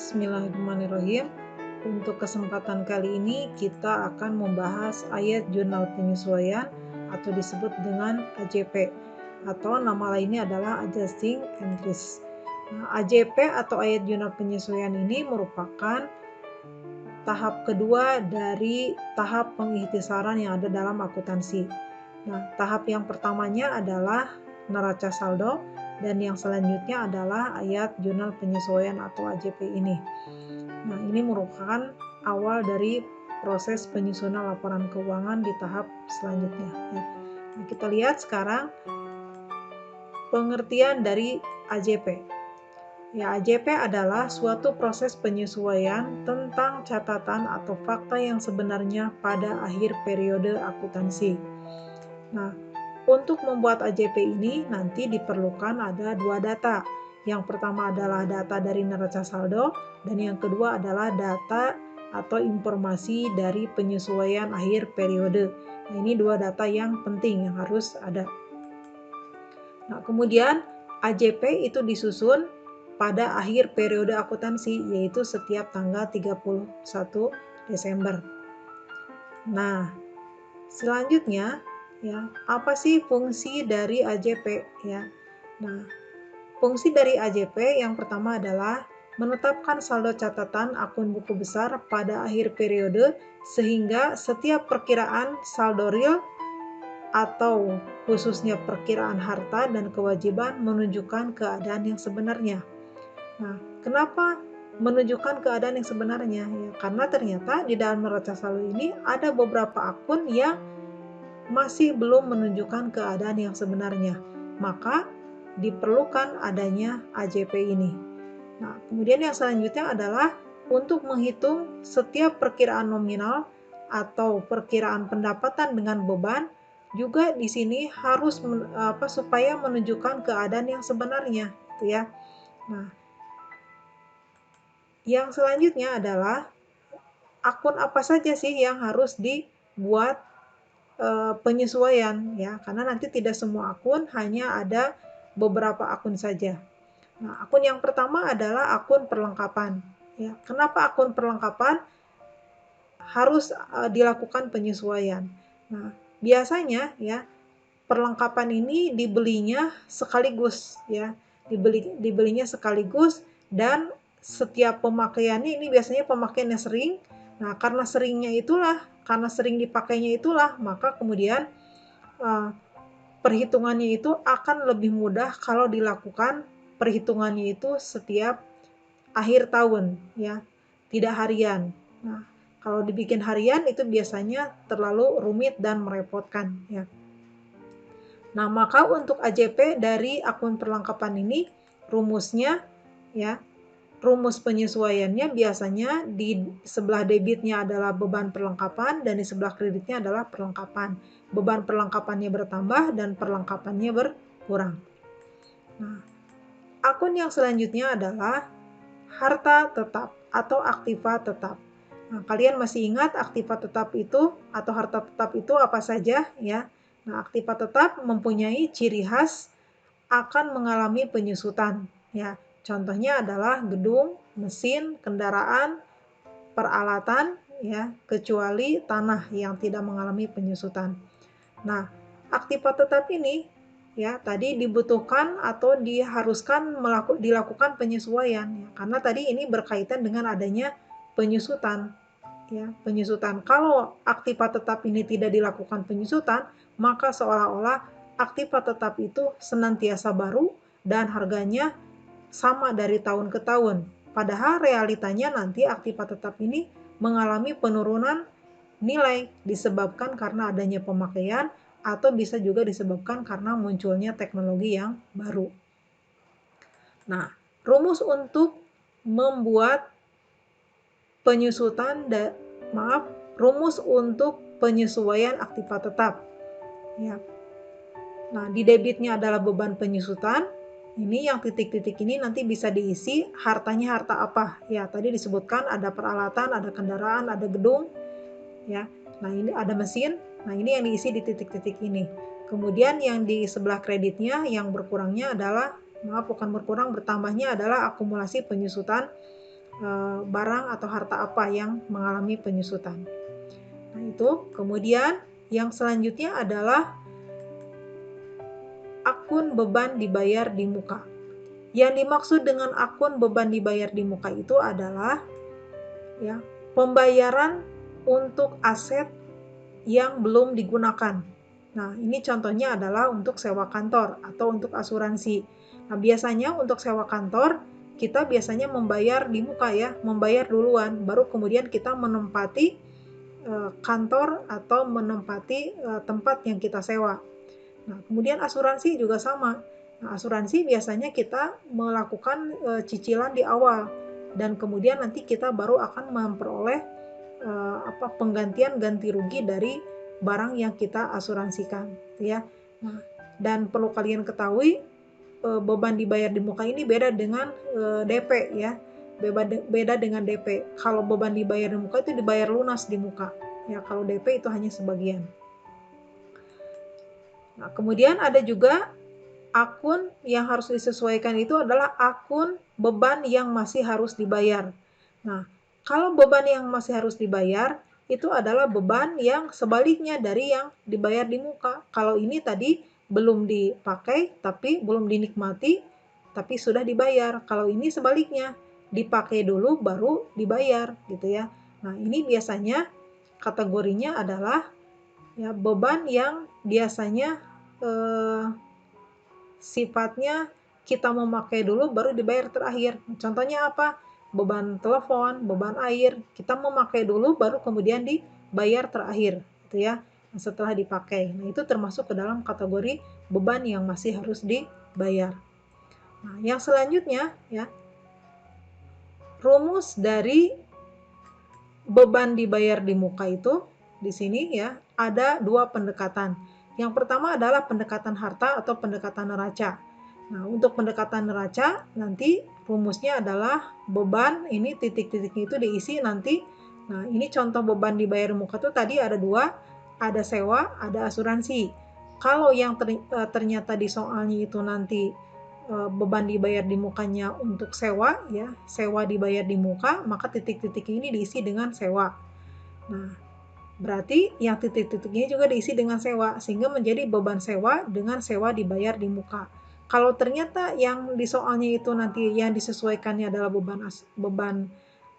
Bismillahirrahmanirrahim. Untuk kesempatan kali ini kita akan membahas ayat jurnal penyesuaian atau disebut dengan AJP atau nama lainnya adalah Adjusting Entries. Nah, AJP atau ayat jurnal penyesuaian ini merupakan tahap kedua dari tahap pengikhtisaran yang ada dalam akuntansi. Nah, tahap yang pertamanya adalah neraca saldo dan yang selanjutnya adalah ayat jurnal penyesuaian atau AJP ini. Nah, ini merupakan awal dari proses penyusunan laporan keuangan di tahap selanjutnya. Nah, kita lihat sekarang pengertian dari AJP. Ya, AJP adalah suatu proses penyesuaian tentang catatan atau fakta yang sebenarnya pada akhir periode akuntansi. Nah, untuk membuat AJP ini nanti diperlukan ada dua data. Yang pertama adalah data dari neraca saldo dan yang kedua adalah data atau informasi dari penyesuaian akhir periode. Nah, ini dua data yang penting yang harus ada. Nah, kemudian AJP itu disusun pada akhir periode akuntansi, yaitu setiap tanggal 31 Desember. Nah, selanjutnya ya, apa sih fungsi dari AJP ya? Nah, fungsi dari AJP yang pertama adalah menetapkan saldo catatan akun buku besar pada akhir periode sehingga setiap perkiraan saldo real atau khususnya perkiraan harta dan kewajiban menunjukkan keadaan yang sebenarnya. Nah, kenapa menunjukkan keadaan yang sebenarnya? Ya, karena ternyata di dalam neraca saldo ini ada beberapa akun yang masih belum menunjukkan keadaan yang sebenarnya, maka diperlukan adanya AJP ini. Nah, kemudian yang selanjutnya adalah untuk menghitung setiap perkiraan nominal atau perkiraan pendapatan dengan beban, juga di sini harus supaya menunjukkan keadaan yang sebenarnya, gitu ya. Nah, yang selanjutnya adalah akun apa saja sih yang harus dibuat penyesuaian ya, karena nanti tidak semua akun, hanya ada beberapa akun saja. Nah, akun yang pertama adalah akun perlengkapan ya. Kenapa akun perlengkapan harus dilakukan penyesuaian? Nah, biasanya ya perlengkapan ini dibelinya sekaligus ya. Dibelinya sekaligus dan setiap pemakaiannya ini biasanya pemakaiannya sering. Nah, karena sering dipakainya itulah, maka kemudian perhitungannya itu akan lebih mudah kalau dilakukan perhitungannya itu setiap akhir tahun ya, tidak harian. Nah, kalau dibikin harian itu biasanya terlalu rumit dan merepotkan ya. Nah, maka untuk AJP dari akun perlengkapan ini rumusnya ya, rumus penyesuaiannya biasanya di sebelah debitnya adalah beban perlengkapan dan di sebelah kreditnya adalah perlengkapan. Beban perlengkapannya bertambah dan perlengkapannya berkurang. Nah, akun yang selanjutnya adalah harta tetap atau aktiva tetap. Nah, kalian masih ingat aktiva tetap itu atau harta tetap itu apa saja ya? Nah, aktiva tetap mempunyai ciri khas akan mengalami penyusutan ya. Contohnya adalah gedung, mesin, kendaraan, peralatan ya, kecuali tanah yang tidak mengalami penyusutan. Nah, aktiva tetap ini ya tadi dibutuhkan atau diharuskan dilakukan penyesuaian ya, karena tadi ini berkaitan dengan adanya penyusutan ya, penyusutan. Kalau aktiva tetap ini tidak dilakukan penyusutan, maka seolah-olah aktiva tetap itu senantiasa baru dan harganya sama dari tahun ke tahun. Padahal realitanya nanti aktiva tetap ini mengalami penurunan nilai disebabkan karena adanya pemakaian atau bisa juga disebabkan karena munculnya teknologi yang baru. Nah, rumus untuk membuat rumus untuk penyesuaian aktiva tetap. Ya. Nah, di debitnya adalah beban penyusutan. Ini yang titik-titik ini nanti bisa diisi hartanya harta apa. Ya, tadi disebutkan ada peralatan, ada kendaraan, ada gedung. Ya. Nah, ini ada mesin. Nah, ini yang diisi di titik-titik ini. Kemudian yang di sebelah kreditnya yang berkurangnya adalah, bukan berkurang, bertambahnya adalah akumulasi penyusutan barang atau harta apa yang mengalami penyusutan. Nah, itu. Kemudian yang selanjutnya adalah akun beban dibayar di muka. Yang dimaksud dengan akun beban dibayar di muka itu adalah ya, pembayaran untuk aset yang belum digunakan. Nah, ini contohnya adalah untuk sewa kantor atau untuk asuransi. Nah, biasanya untuk sewa kantor, kita biasanya membayar di muka ya, membayar duluan, baru kemudian kita menempati kantor atau menempati tempat yang kita sewa. Nah, kemudian asuransi juga sama. Nah, asuransi biasanya kita melakukan cicilan di awal dan kemudian nanti kita baru akan memperoleh penggantian ganti rugi dari barang yang kita asuransikan, ya. Nah, dan perlu kalian ketahui beban dibayar di muka ini beda dengan DP ya. Beda dengan DP. Kalau beban dibayar di muka itu dibayar lunas di muka. Ya, kalau DP itu hanya sebagian. Nah, kemudian ada juga akun yang harus disesuaikan itu adalah akun beban yang masih harus dibayar. Nah, kalau beban yang masih harus dibayar, itu adalah beban yang sebaliknya dari yang dibayar di muka. Kalau ini tadi belum dipakai, tapi belum dinikmati, tapi sudah dibayar. Kalau ini sebaliknya, dipakai dulu baru dibayar, gitu ya. Nah, ini biasanya kategorinya adalah ya beban yang biasanya sifatnya kita memakai dulu baru dibayar terakhir. Contohnya apa? Beban telepon, beban air, kita memakai dulu baru kemudian dibayar terakhir, gitu ya. Nah, setelah dipakai. Nah, itu termasuk ke dalam kategori beban yang masih harus dibayar. Nah, yang selanjutnya ya, rumus dari beban dibayar di muka itu di sini ya, ada dua pendekatan. Yang pertama adalah pendekatan harta atau pendekatan neraca. Nah, untuk pendekatan neraca nanti rumusnya adalah beban, ini titik-titiknya itu diisi nanti. Nah, ini contoh beban dibayar muka itu tadi ada dua, ada sewa, ada asuransi. Kalau yang ternyata di soalnya itu nanti beban dibayar di mukanya untuk sewa ya, sewa dibayar di muka, maka titik-titik ini diisi dengan sewa. Nah, berarti yang titik-titiknya juga diisi dengan sewa, sehingga menjadi beban sewa dengan sewa dibayar di muka. Kalau ternyata yang di soalnya itu nanti yang disesuaikannya adalah beban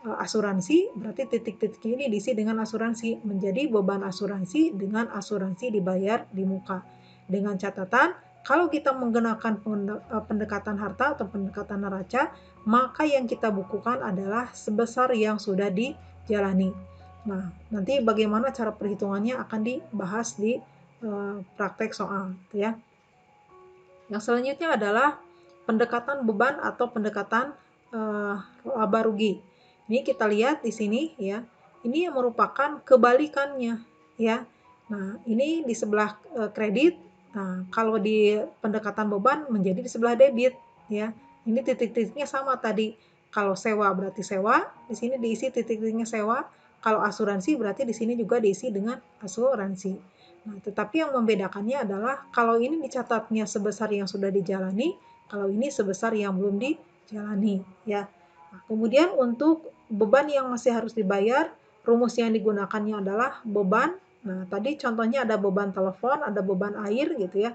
asuransi, berarti titik-titik ini diisi dengan asuransi, menjadi beban asuransi dengan asuransi dibayar di muka. Dengan catatan, kalau kita menggunakan pendekatan harta atau pendekatan neraca, maka yang kita bukukan adalah sebesar yang sudah dijalani. Nah, nanti bagaimana cara perhitungannya akan dibahas di praktek soal, ya. Yang selanjutnya adalah pendekatan beban atau pendekatan laba rugi. Ini kita lihat di sini ya. Ini yang merupakan kebalikannya ya. Nah, ini di sebelah kredit. Nah, kalau di pendekatan beban menjadi di sebelah debit ya. Ini titik-titiknya sama tadi. Kalau sewa berarti sewa, di sini diisi titik-titiknya sewa. Kalau asuransi berarti di sini juga diisi dengan asuransi. Nah, tetapi yang membedakannya adalah kalau ini dicatatnya sebesar yang sudah dijalani, kalau ini sebesar yang belum dijalani ya. Nah, kemudian untuk beban yang masih harus dibayar, rumus yang digunakannya adalah beban. Nah, tadi contohnya ada beban telepon, ada beban air gitu ya.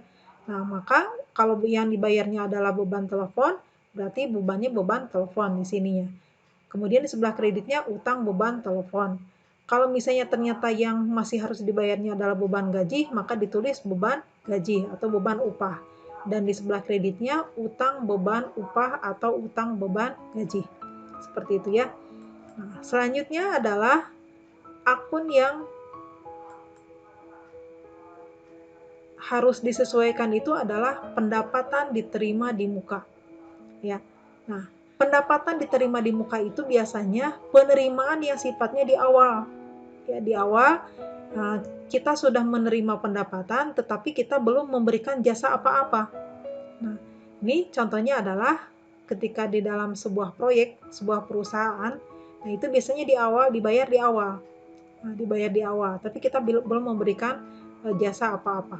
Nah, maka kalau yang dibayarnya adalah beban telepon, berarti bebannya beban telepon di sininya. Kemudian di sebelah kreditnya utang beban telepon. Kalau misalnya ternyata yang masih harus dibayarnya adalah beban gaji, maka ditulis beban gaji atau beban upah. Dan di sebelah kreditnya utang beban upah atau utang beban gaji. Seperti itu ya. Nah, selanjutnya adalah akun yang harus disesuaikan itu adalah pendapatan diterima di muka. Ya. Nah, pendapatan diterima di muka itu biasanya penerimaan yang sifatnya di awal. Ya, di awal kita sudah menerima pendapatan, tetapi kita belum memberikan jasa apa-apa. Nah, ini contohnya adalah ketika di dalam sebuah proyek, sebuah perusahaan, nah itu biasanya di awal dibayar di awal. Nah, dibayar di awal, tapi kita belum memberikan jasa apa-apa.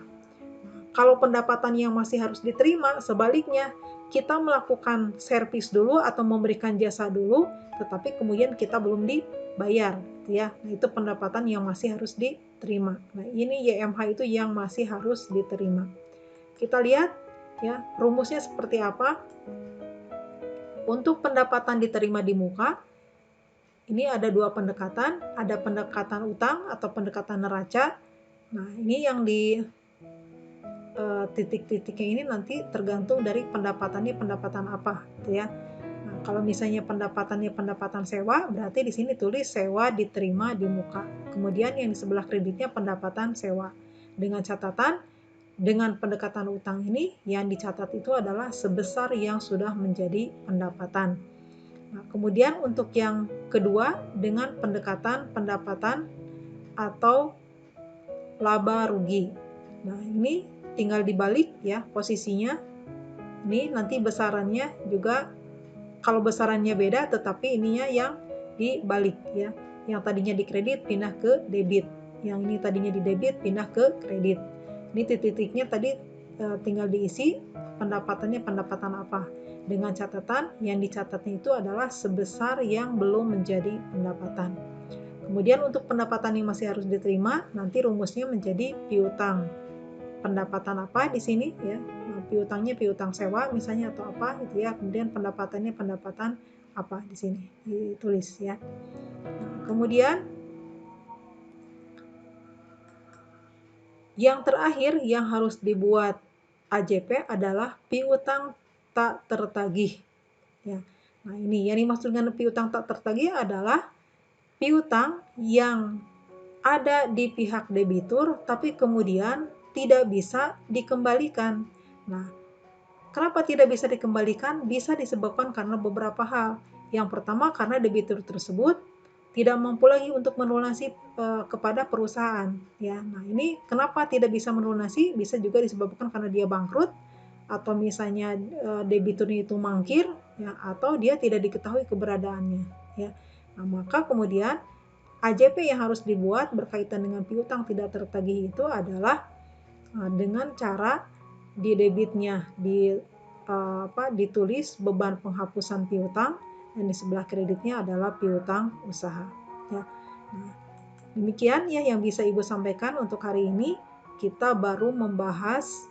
Kalau pendapatan yang masih harus diterima, sebaliknya kita melakukan servis dulu atau memberikan jasa dulu, tetapi kemudian kita belum dibayar, gitu ya. Nah, itu pendapatan yang masih harus diterima. Nah, ini YMH itu yang masih harus diterima. Kita lihat ya, rumusnya seperti apa. Untuk pendapatan diterima di muka, ini ada dua pendekatan, ada pendekatan utang atau pendekatan neraca. Nah, ini yang di titik-titiknya ini nanti tergantung dari pendapatannya pendapatan apa, gitu ya. Nah, kalau misalnya pendapatannya pendapatan sewa, berarti di sini tulis sewa diterima di muka. Kemudian yang di sebelah kreditnya pendapatan sewa. Dengan catatan, dengan pendekatan utang ini yang dicatat itu adalah sebesar yang sudah menjadi pendapatan. Nah, kemudian untuk yang kedua dengan pendekatan pendapatan atau laba rugi. Nah, ini tinggal dibalik ya posisinya. Ini nanti besarannya juga kalau besarannya beda tetapi ininya yang dibalik ya. Yang tadinya di kredit pindah ke debit. Yang ini tadinya di debit pindah ke kredit. Ini titik-titiknya tadi tinggal diisi pendapatannya pendapatan apa. Dengan catatan yang dicatatnya itu adalah sebesar yang belum menjadi pendapatan. Kemudian untuk pendapatan yang masih harus diterima, nanti rumusnya menjadi piutang. Pendapatan apa di sini ya? Nah, piutangnya piutang sewa misalnya atau apa gitu ya. Kemudian pendapatannya pendapatan apa di sini ditulis ya. Nah, kemudian yang terakhir yang harus dibuat AJP adalah piutang tak tertagih ya. Nah, ini yang dimaksud dengan piutang tak tertagih adalah piutang yang ada di pihak debitur tapi kemudian tidak bisa dikembalikan. Nah, kenapa tidak bisa dikembalikan? Bisa disebabkan karena beberapa hal. Yang pertama karena debitur tersebut tidak mampu lagi untuk melunasi kepada perusahaan ya. Nah, ini kenapa tidak bisa melunasi? Bisa juga disebabkan karena dia bangkrut atau misalnya debiturnya itu mangkir ya, atau dia tidak diketahui keberadaannya ya. Nah, maka kemudian AJP yang harus dibuat berkaitan dengan piutang tidak tertagih itu adalah dengan cara di debitnya ditulis beban penghapusan piutang dan di sebelah kreditnya adalah piutang usaha. Ya. Nah, demikian ya yang bisa Ibu sampaikan untuk hari ini. Kita baru membahas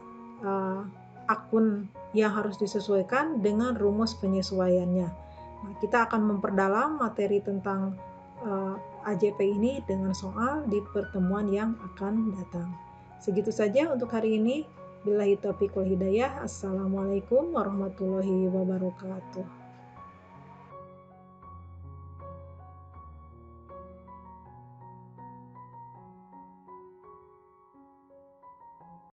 akun yang harus disesuaikan dengan rumus penyesuaiannya. Nah, kita akan memperdalam materi tentang AJP ini dengan soal di pertemuan yang akan datang. Segitu saja untuk hari ini. Billahi taufiq wal hidayah. Assalamualaikum warahmatullahi wabarakatuh.